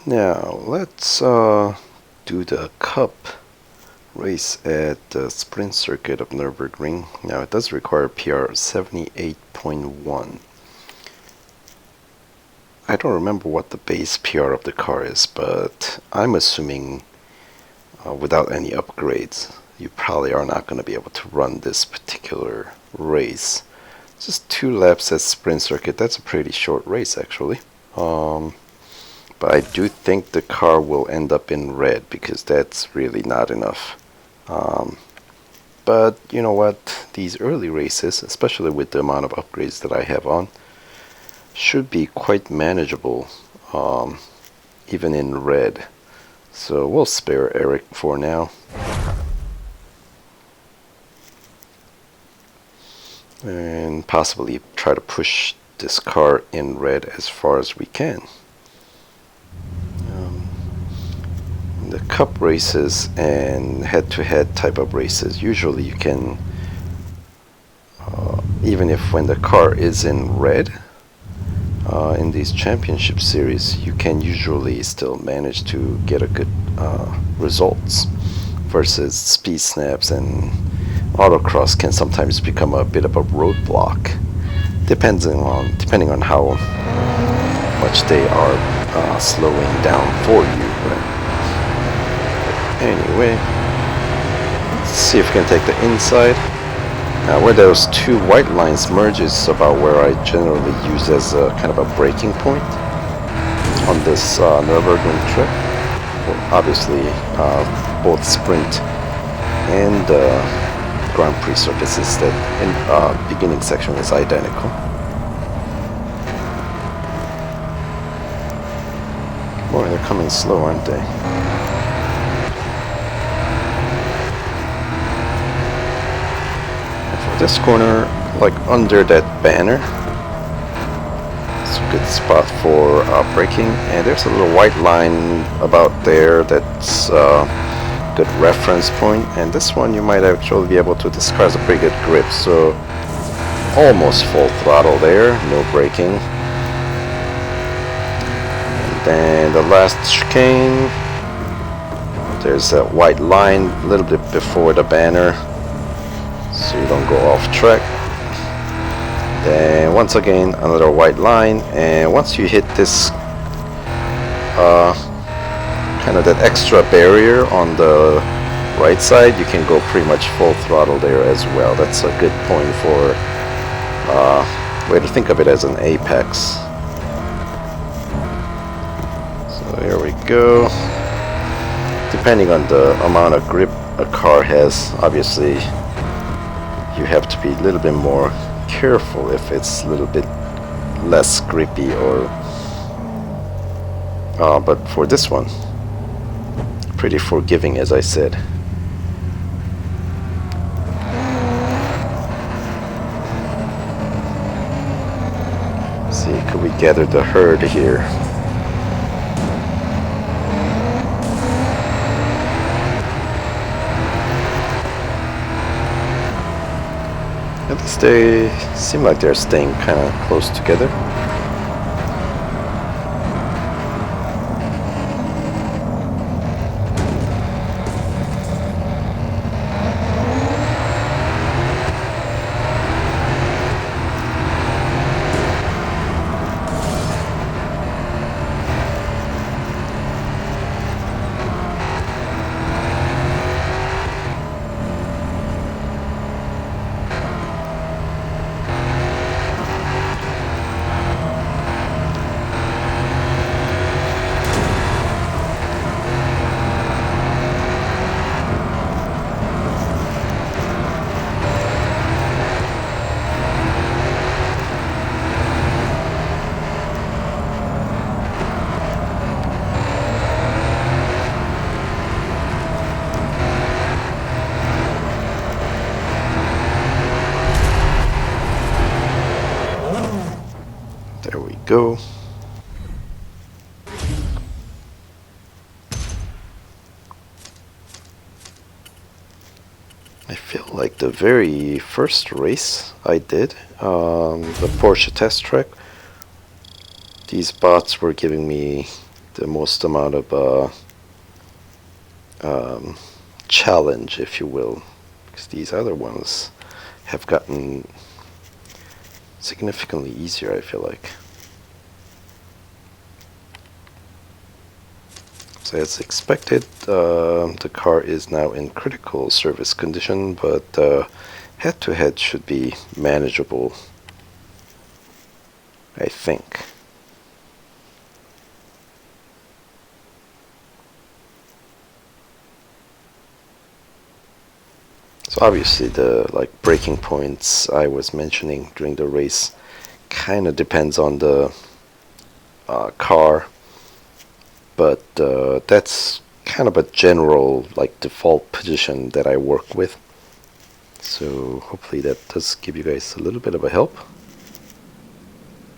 Now let's do the Cup race at the sprint circuit of Nürburgring. Now it does require PR 78.1. I don't remember what the base PR of the car is, but I'm assuming without any upgrades you probably are not going to be able to run this particular race. Just 2 laps at sprint circuit. That's a pretty short race actually. But I do think the car will end up in red because that's really not enough. But you know what, these early races, especially with the amount of upgrades that I have on, should be quite manageable, even in red. So we'll spare Eric for now. And possibly try to push this car in red as far as we can. The Cup races and head-to-head type of races, usually you can, even if when the car is in red, in these championship series, you can usually still manage to get a good results, versus speed snaps and autocross can sometimes become a bit of a roadblock, depending on how much they are slowing down for you. But anyway, let's see if we can take the inside. Where those 2 white lines merge is about where I generally use as a kind of a breaking point on this Nürburgring trip. Well, obviously, both sprint and Grand Prix circuits is that in beginning section is identical. Boy, they're coming slow, aren't they? This corner, like under that banner, it's a good spot for braking, and there's a little white line about there that's a good reference point, and this one you might actually be able to describe as a pretty good grip, so almost full throttle there, no braking. And then the last chicane, there's that white line a little bit before the banner, so you don't go off track. Then once again another white line, and once you hit this kind of that extra barrier on the right side, you can go pretty much full throttle there as well. That's a good point for way to think of it as an apex. So here we go. Depending on the amount of grip a car has, obviously you have to be a little bit more careful if it's a little bit less grippy, or but for this one, pretty forgiving, as I said. Let's see, could we gather the herd here? At least they seem like they're staying kind of close together. There we go. I feel like the very first race I did, the Porsche test track, these bots were giving me the most amount of challenge, if you will, because these other ones have gotten significantly easier, I feel like. So as expected, the car is now in critical service condition, but head-to-head should be manageable, I think. So obviously the braking points I was mentioning during the race kind of depends on the car, but that's kind of a general default position that I work with. So hopefully that does give you guys a little bit of a help.